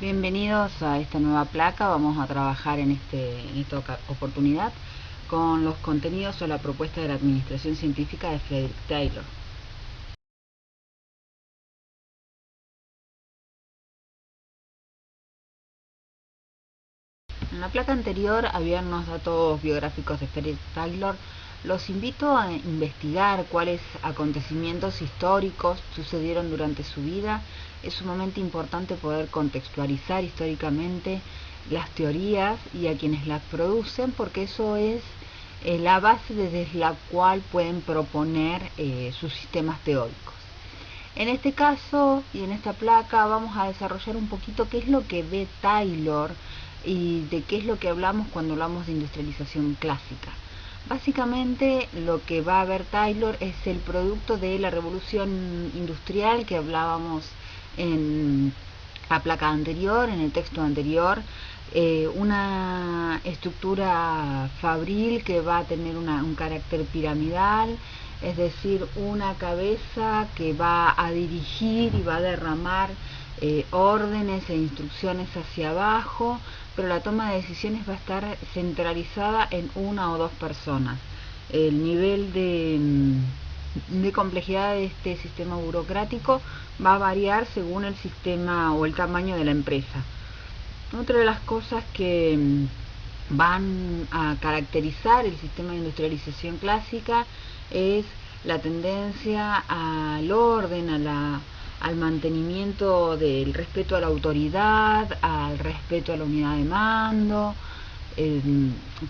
Bienvenidos a esta nueva placa. Vamos a trabajar en esta oportunidad con los contenidos o la propuesta de la administración científica de Frederick Taylor. En la placa anterior había unos datos biográficos de Frederick Taylor. Los invito a investigar cuáles acontecimientos históricos sucedieron durante su vida. Es sumamente importante poder contextualizar históricamente las teorías y a quienes las producen, porque eso es la base desde la cual pueden proponer sus sistemas teóricos. En este caso y en esta placa vamos a desarrollar un poquito qué es lo que ve Taylor y de qué es lo que hablamos cuando hablamos de industrialización clásica. Básicamente lo que va a ver Taylor es el producto de la revolución industrial que hablábamos en la placa anterior, en el texto anterior, una estructura fabril que va a tener un carácter piramidal, es decir, una cabeza que va a dirigir y va a derramar órdenes e instrucciones hacia abajo, pero la toma de decisiones va a estar centralizada en una o dos personas. El nivel de complejidad de este sistema burocrático va a variar según el sistema o el tamaño de la empresa. Otra de las cosas que van a caracterizar el sistema de industrialización clásica es la tendencia al orden, al mantenimiento del respeto a la autoridad, al respeto a la unidad de mando.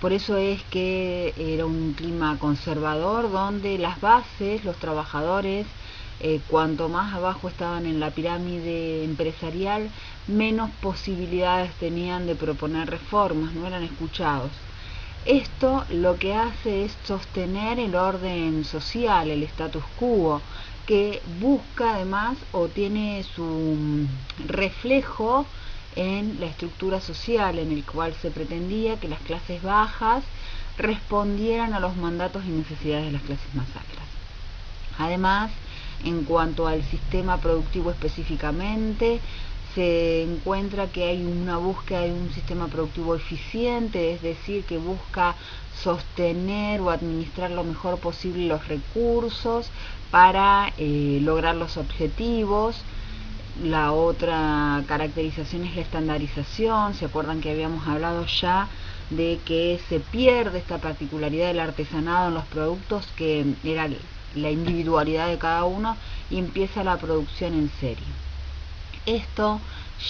Por eso es que era un clima conservador donde las bases, los trabajadores, cuanto más abajo estaban en la pirámide empresarial, menos posibilidades tenían de proponer reformas, no eran escuchados. Esto lo que hace es sostener el orden social, el status quo, que busca además o tiene su reflejo en la estructura social, en el cual se pretendía que las clases bajas respondieran a los mandatos y necesidades de las clases más altas. Además, en cuanto al sistema productivo específicamente, se encuentra que hay una búsqueda de un sistema productivo eficiente, es decir, que busca sostener o administrar lo mejor posible los recursos para lograr los objetivos. La otra caracterización es la estandarización. ¿Se acuerdan que habíamos hablado ya de que se pierde esta particularidad del artesanado en los productos, que era la individualidad de cada uno, y empieza la producción en serie? Esto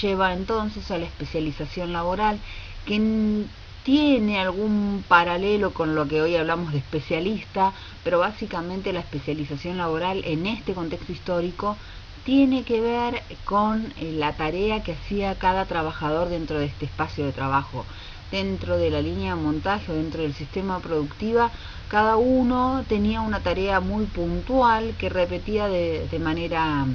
lleva entonces a la especialización laboral, que tiene algún paralelo con lo que hoy hablamos de especialista, pero básicamente la especialización laboral en este contexto histórico tiene que ver con la tarea que hacía cada trabajador dentro de este espacio de trabajo. Dentro de la línea de montaje o dentro del sistema productiva, cada uno tenía una tarea muy puntual que repetía de manera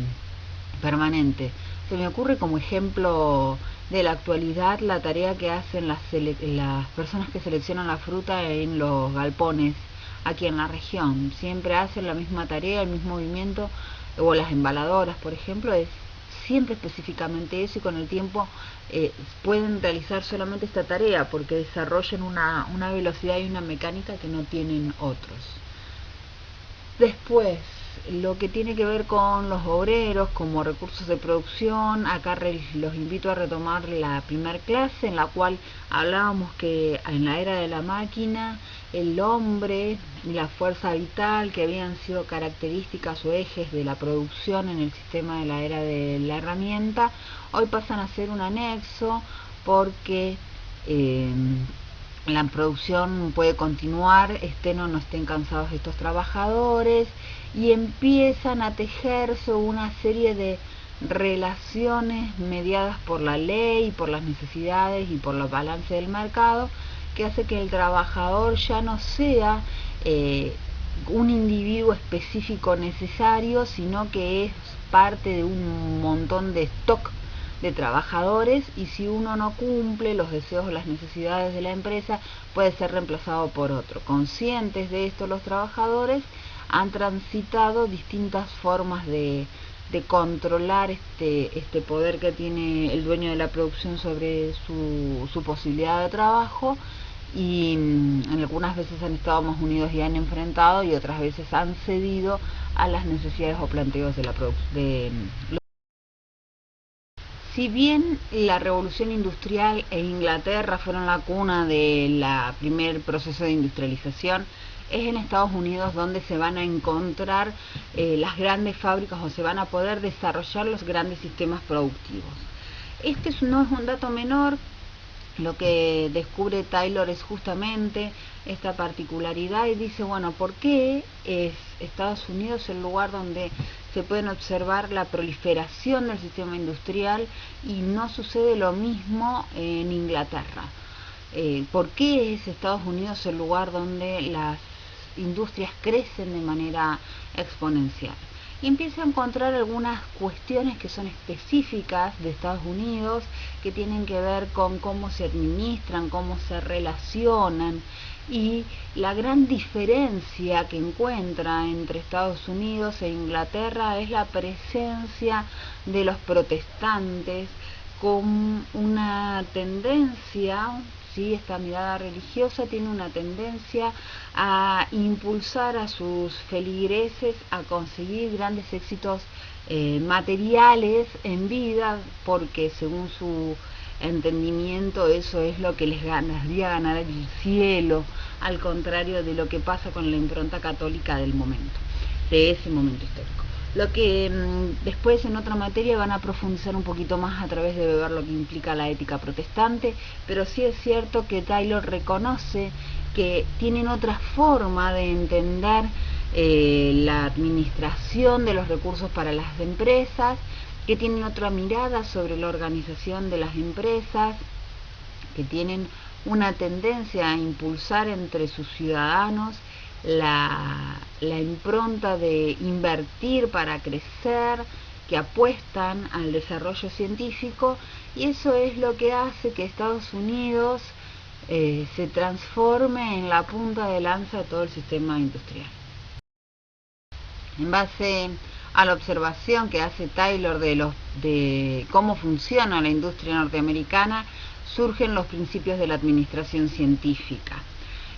permanente. Se me ocurre como ejemplo de la actualidad la tarea que hacen las personas que seleccionan la fruta en los galpones aquí en la región. Siempre hacen la misma tarea, el mismo movimiento, o las embaladoras, por ejemplo, es siempre específicamente eso, y con el tiempo pueden realizar solamente esta tarea porque desarrollan una velocidad y una mecánica que no tienen otros. Después, lo que tiene que ver con los obreros como recursos de producción, acá los invito a retomar la primera clase en la cual hablábamos que en la era de la máquina el hombre y la fuerza vital, que habían sido características o ejes de la producción en el sistema de la era de la herramienta, hoy pasan a ser un anexo porque la producción puede continuar, estén o no estén cansados estos trabajadores, y empiezan a tejerse una serie de relaciones mediadas por la ley, por las necesidades y por los balances del mercado, que hace que el trabajador ya no sea un individuo específico necesario, sino que es parte de un montón de stock de trabajadores, y si uno no cumple los deseos o las necesidades de la empresa, puede ser reemplazado por otro. Conscientes de esto, los trabajadores han transitado distintas formas de de controlar este poder que tiene el dueño de la producción sobre su posibilidad de trabajo, y en algunas veces han estado más unidos y han enfrentado, y otras veces han cedido a las necesidades o planteos de la producción. Si bien la revolución industrial e Inglaterra fueron la cuna del primer proceso de industrialización, es en Estados Unidos donde se van a encontrar las grandes fábricas, o se van a poder desarrollar los grandes sistemas productivos. Este no es un dato menor. Lo que descubre Taylor es justamente esta particularidad, y dice, bueno, ¿por qué es Estados Unidos el lugar donde se pueden observar la proliferación del sistema industrial y no sucede lo mismo en Inglaterra? ¿Por qué es Estados Unidos el lugar donde las industrias crecen de manera exponencial? Y empieza a encontrar algunas cuestiones que son específicas de Estados Unidos, que tienen que ver con cómo se administran, cómo se relacionan, y la gran diferencia que encuentra entre Estados Unidos e Inglaterra es la presencia de los protestantes, con una tendencia, ¿sí? Esta mirada religiosa tiene una tendencia a impulsar a sus feligreses a conseguir grandes éxitos materiales en vida, porque según su entendimiento eso es lo que les haría ganar el cielo, al contrario de lo que pasa con la impronta católica del momento, de ese momento histórico. Lo que después en otra materia van a profundizar un poquito más a través de ver lo que implica la ética protestante, pero sí es cierto que Taylor reconoce que tienen otra forma de entender la administración de los recursos para las empresas, que tienen otra mirada sobre la organización de las empresas, que tienen una tendencia a impulsar entre sus ciudadanos la impronta de invertir para crecer, que apuestan al desarrollo científico, y eso es lo que hace que Estados Unidos se transforme en la punta de lanza de todo el sistema industrial. En base a la observación que hace Taylor de cómo funciona la industria norteamericana, surgen los principios de la administración científica.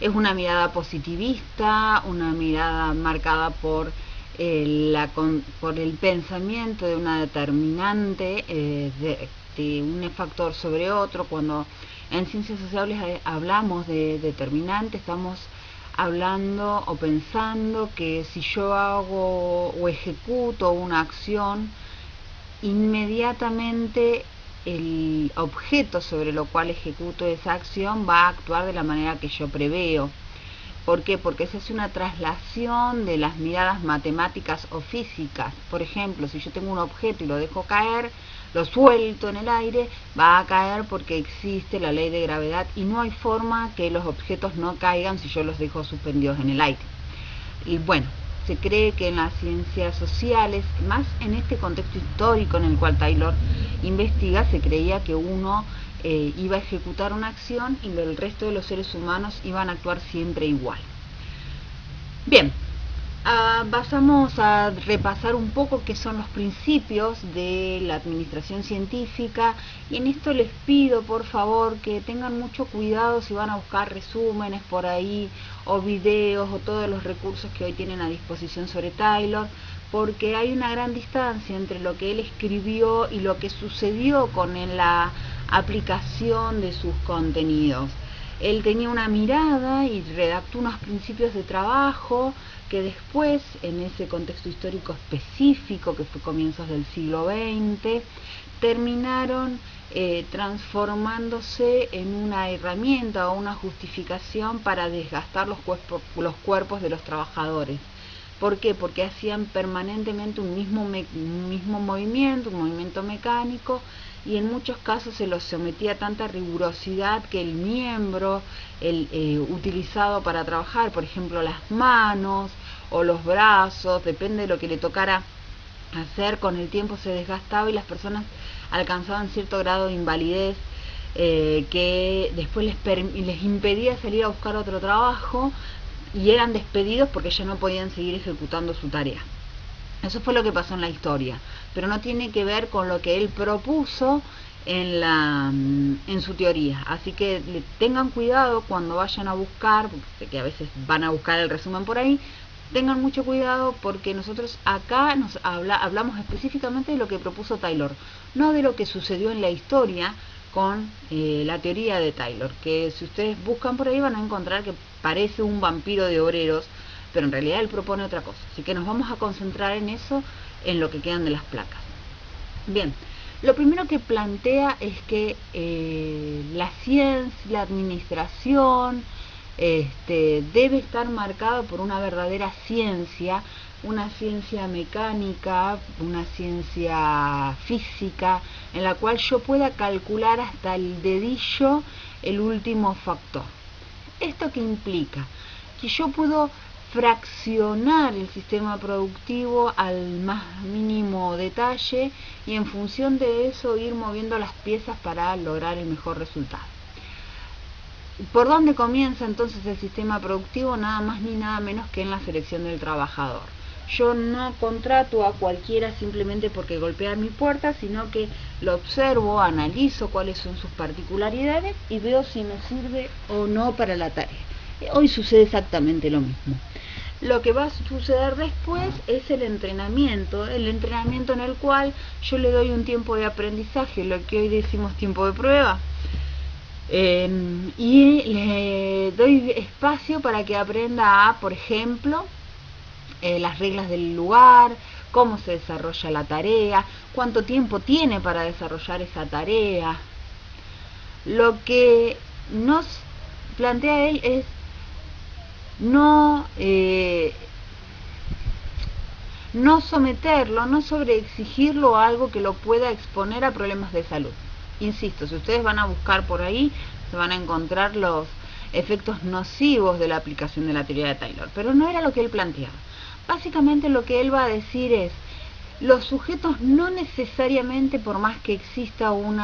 Es una mirada positivista, una mirada marcada por el pensamiento de una determinante, de un factor sobre otro. Cuando en ciencias sociales hablamos de determinante, estamos hablando o pensando que si yo hago o ejecuto una acción, inmediatamente el objeto sobre lo cual ejecuto esa acción va a actuar de la manera que yo preveo. ¿Por qué? Porque se hace una traslación de las miradas matemáticas o físicas. Por ejemplo, si yo tengo un objeto y lo dejo caer, lo suelto en el aire, va a caer porque existe la ley de gravedad, y no hay forma que los objetos no caigan si yo los dejo suspendidos en el aire. Y bueno, se cree que en las ciencias sociales, más en este contexto histórico en el cual Taylor investiga, se creía que uno iba a ejecutar una acción y el resto de los seres humanos iban a actuar siempre igual. Bien, pasamos a repasar un poco qué son los principios de la administración científica, y en esto les pido por favor que tengan mucho cuidado si van a buscar resúmenes por ahí o videos o todos los recursos que hoy tienen a disposición sobre Taylor, porque hay una gran distancia entre lo que él escribió y lo que sucedió con la aplicación de sus contenidos. Él tenía una mirada y redactó unos principios de trabajo que después, en ese contexto histórico específico que fue comienzos del siglo XX, terminaron transformándose en una herramienta o una justificación para desgastar los cuerpos de los trabajadores. ¿Por qué? Porque hacían permanentemente un mismo movimiento, un movimiento mecánico, y en muchos casos se los sometía a tanta rigurosidad que el miembro utilizado para trabajar, por ejemplo las manos o los brazos, depende de lo que le tocara hacer, con el tiempo se desgastaba y las personas alcanzaban cierto grado de invalidez que después les impedía salir a buscar otro trabajo, y eran despedidos porque ya no podían seguir ejecutando su tarea. Eso fue lo que pasó en la historia. pero no tiene que ver con lo que él propuso en su teoría. Así que tengan cuidado cuando vayan a buscar, porque que a veces van a buscar el resumen por ahí. Tengan mucho cuidado porque nosotros acá hablamos específicamente de lo que propuso Taylor, no de lo que sucedió en la historia con la teoría de Taylor, que si ustedes buscan por ahí van a encontrar que parece un vampiro de obreros, pero en realidad él propone otra cosa. Así que nos vamos a concentrar en eso, en lo que quedan de las placas. Bien, lo primero que plantea es que la ciencia, la administración, debe estar marcado por una verdadera ciencia, una ciencia mecánica, una ciencia física, en la cual yo pueda calcular hasta el dedillo el último factor. ¿Esto qué implica? Que yo puedo fraccionar el sistema productivo al más mínimo detalle y en función de eso ir moviendo las piezas para lograr el mejor resultado. ¿Por dónde comienza entonces el sistema productivo? Nada más ni nada menos que en la selección del trabajador. Yo no contrato a cualquiera simplemente porque golpea mi puerta, sino que lo observo, analizo cuáles son sus particularidades y veo si me sirve o no para la tarea. Hoy sucede exactamente lo mismo. Lo que va a suceder después es el entrenamiento en el cual yo le doy un tiempo de aprendizaje, lo que hoy decimos tiempo de prueba. Y le doy espacio para que aprenda a, por ejemplo, las reglas del lugar, cómo se desarrolla la tarea, cuánto tiempo tiene para desarrollar esa tarea. Lo que nos plantea él es no someterlo, no sobreexigirlo a algo que lo pueda exponer a problemas de salud. Insisto, si ustedes van a buscar por ahí, se van a encontrar los efectos nocivos de la aplicación de la teoría de Taylor, pero no era lo que él planteaba. Básicamente lo que él va a decir es, los sujetos no necesariamente, por más que exista un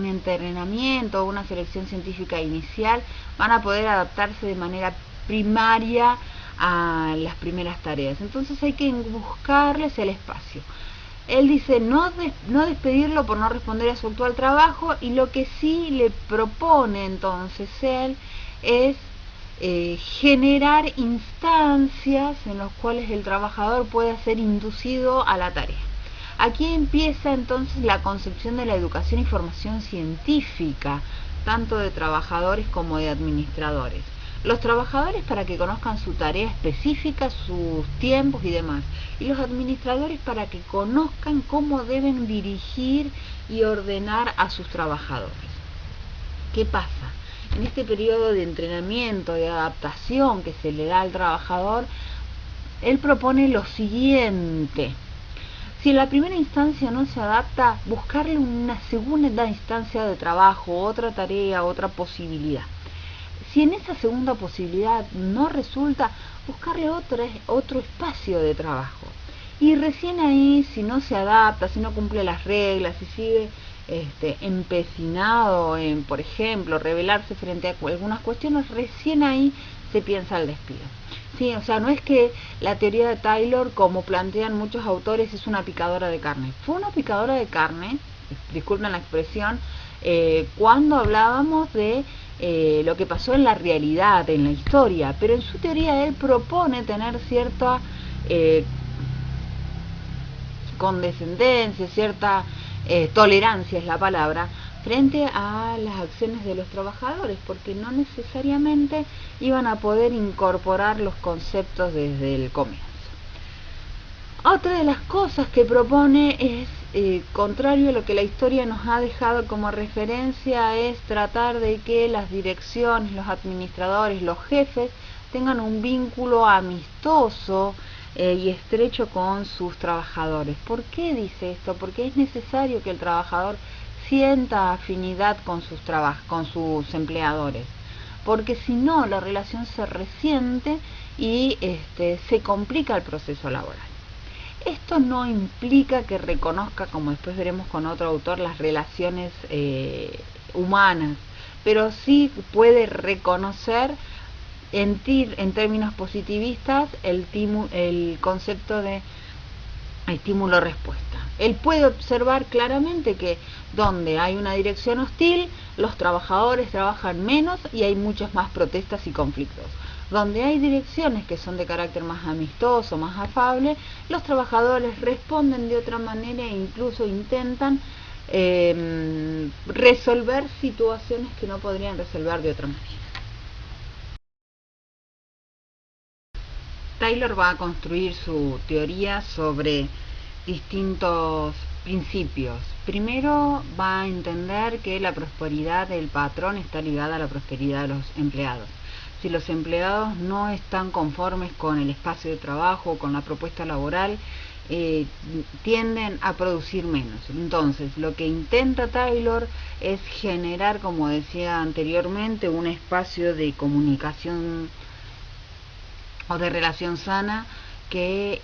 entrenamiento o una selección científica inicial, van a poder adaptarse de manera primaria a las primeras tareas. Entonces hay que buscarles el espacio. Él dice no despedirlo por no responder a su actual trabajo, y lo que sí le propone entonces él es generar instancias en las cuales el trabajador pueda ser inducido a la tarea. Aquí empieza entonces la concepción de la educación y formación científica, tanto de trabajadores como de administradores. Los trabajadores para que conozcan su tarea específica, sus tiempos y demás. Y los administradores para que conozcan cómo deben dirigir y ordenar a sus trabajadores. ¿Qué pasa? En este periodo de entrenamiento, de adaptación que se le da al trabajador, él propone lo siguiente. Si en la primera instancia no se adapta, buscarle una segunda instancia de trabajo, otra tarea, otra posibilidad. Si en esa segunda posibilidad no resulta, buscarle otro espacio de trabajo. Y recién ahí, si no se adapta, si no cumple las reglas, si sigue empecinado en, por ejemplo, rebelarse frente a algunas cuestiones, recién ahí se piensa el despido. Sí, o sea, no es que la teoría de Taylor, como plantean muchos autores, es una picadora de carne. Fue una picadora de carne, disculpen la expresión, cuando hablábamos de lo que pasó en la realidad, en la historia, pero en su teoría él propone tener cierta condescendencia, cierta tolerancia es la palabra, frente a las acciones de los trabajadores, porque no necesariamente iban a poder incorporar los conceptos desde el comienzo. Otra de las cosas que propone es, contrario a lo que la historia nos ha dejado como referencia, es tratar de que las direcciones, los administradores, los jefes tengan un vínculo amistoso y estrecho con sus trabajadores. ¿Por qué dice esto? Porque es necesario que el trabajador sienta afinidad con sus empleadores, porque si no la relación se resiente y se complica el proceso laboral. Esto no implica que reconozca, como después veremos con otro autor, las relaciones humanas, pero sí puede reconocer en términos positivistas el concepto de estímulo-respuesta. Él puede observar claramente que donde hay una dirección hostil, los trabajadores trabajan menos y hay muchas más protestas y conflictos. Donde hay direcciones que son de carácter más amistoso, más afable, los trabajadores responden de otra manera e incluso intentan resolver situaciones que no podrían resolver de otra manera. Taylor va a construir su teoría sobre distintos principios. Primero va a entender que la prosperidad del patrón está ligada a la prosperidad de los empleados. Si los empleados no están conformes con el espacio de trabajo, con la propuesta laboral, tienden a producir menos. Entonces, lo que intenta Taylor es generar, como decía anteriormente, un espacio de comunicación o de relación sana que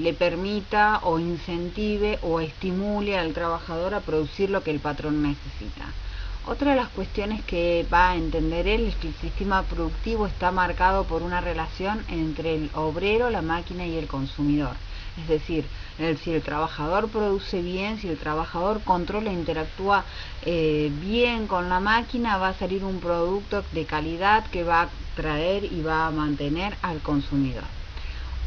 le permita o incentive o estimule al trabajador a producir lo que el patrón necesita. Otra de las cuestiones que va a entender él es que el sistema productivo está marcado por una relación entre el obrero, la máquina y el consumidor. Es decir, si el trabajador produce bien, si el trabajador controla e interactúa bien con la máquina, va a salir un producto de calidad que va a traer y va a mantener al consumidor.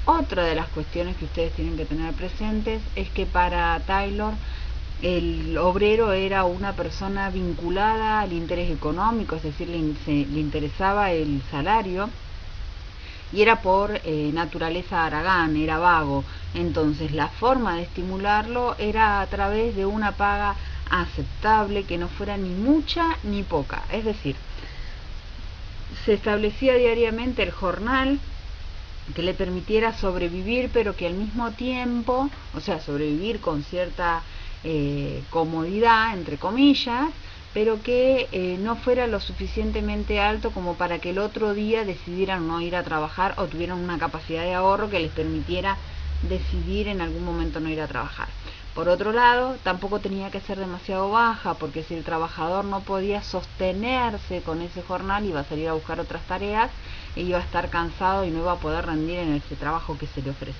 Otra de las cuestiones que ustedes tienen que tener presentes es que para Taylor el obrero era una persona vinculada al interés económico, es decir, le interesaba el salario, y era por naturaleza haragán, era vago. Entonces la forma de estimularlo era a través de una paga aceptable, que no fuera ni mucha ni poca. Es decir, se establecía diariamente el jornal que le permitiera sobrevivir, pero que al mismo tiempo, o sea, sobrevivir con cierta comodidad, entre comillas, pero que no fuera lo suficientemente alto como para que el otro día decidieran no ir a trabajar o tuvieran una capacidad de ahorro que les permitiera decidir en algún momento no ir a trabajar. Por otro lado, tampoco tenía que ser demasiado baja, porque si el trabajador no podía sostenerse con ese jornal, iba a salir a buscar otras tareas e iba a estar cansado y no iba a poder rendir en ese trabajo que se le ofrecía.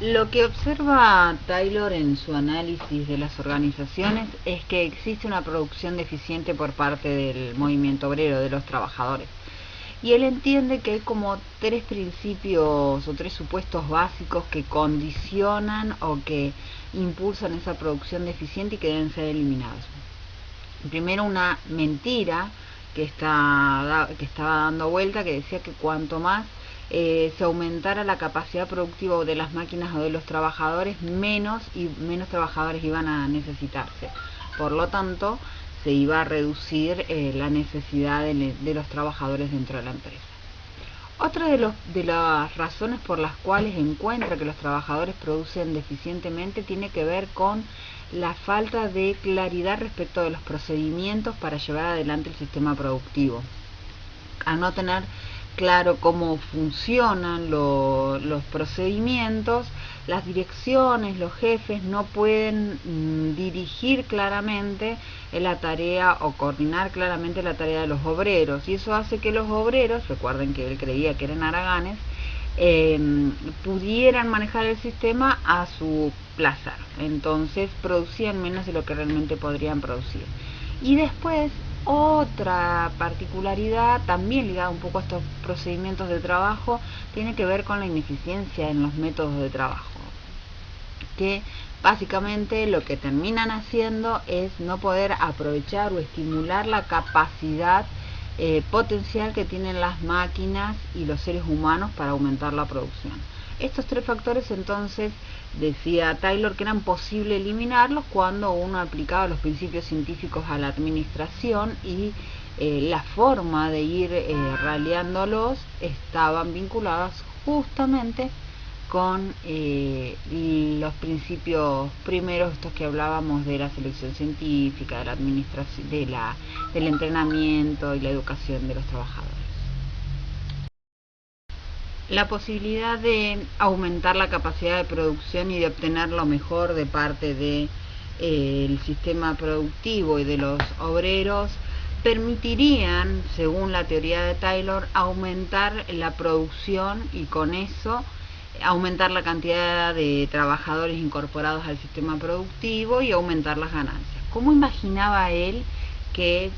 Lo que observa Taylor en su análisis de las organizaciones es que existe una producción deficiente por parte del movimiento obrero, de los trabajadores. Y él entiende que hay como tres principios o tres supuestos básicos que condicionan o que impulsan esa producción deficiente y que deben ser eliminados. Primero, una mentira que estaba dando vuelta, que decía que cuanto más se aumentara la capacidad productiva de las máquinas o de los trabajadores, menos trabajadores iban a necesitarse. Por lo tanto, se iba a reducir la necesidad de los trabajadores dentro de la empresa. Otra de las razones por las cuales encuentra que los trabajadores producen deficientemente tiene que ver con la falta de claridad respecto de los procedimientos para llevar adelante el sistema productivo. Al no tener claro cómo funcionan los procedimientos, las direcciones, los jefes no pueden dirigir claramente la tarea o coordinar claramente la tarea de los obreros, y eso hace que los obreros, recuerden que él creía que eran haraganes, pudieran manejar el sistema a su placer. Entonces producían menos de lo que realmente podrían producir. Y después, otra particularidad también ligada un poco a estos procedimientos de trabajo tiene que ver con la ineficiencia en los métodos de trabajo, que básicamente lo que terminan haciendo es no poder aprovechar o estimular la capacidad potencial que tienen las máquinas y los seres humanos para aumentar la producción. Estos tres factores, entonces, decía Taylor, que eran posible eliminarlos cuando uno aplicaba los principios científicos a la administración, y la forma de ir raleándolos estaban vinculadas justamente con los principios primeros, estos que hablábamos de la selección científica, de la administración, del entrenamiento y la educación de los trabajadores. La posibilidad de aumentar la capacidad de producción y de obtener lo mejor de parte de el sistema productivo y de los obreros permitirían, según la teoría de Taylor, aumentar la producción y con eso aumentar la cantidad de trabajadores incorporados al sistema productivo y aumentar las ganancias. ¿Cómo imaginaba él que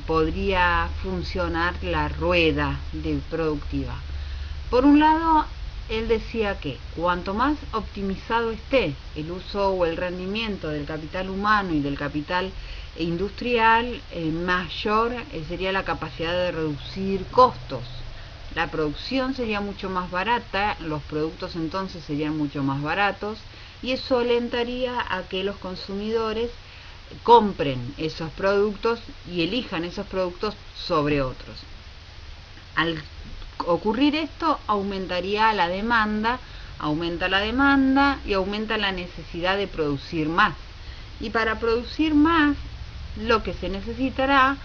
podría funcionar la rueda productiva? Por un lado, él decía que cuanto más optimizado esté el uso o el rendimiento del capital humano y del capital industrial, mayor sería la capacidad de reducir costos. La producción sería mucho más barata, los productos entonces serían mucho más baratos y eso alentaría a que los consumidores compren esos productos y elijan esos productos sobre otros. Al ocurrir esto, aumentaría la demanda, aumenta la demanda y aumenta la necesidad de producir más. Y para producir más, lo que se necesitará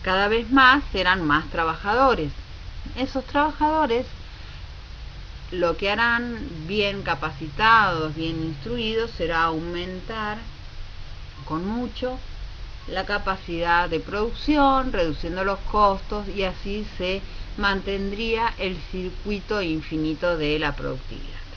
cada vez más serán más trabajadores. Esos trabajadores lo que harán, bien capacitados, bien instruidos, será aumentar con mucho la capacidad de producción, reduciendo los costos y así se mantendría el circuito infinito de la productividad.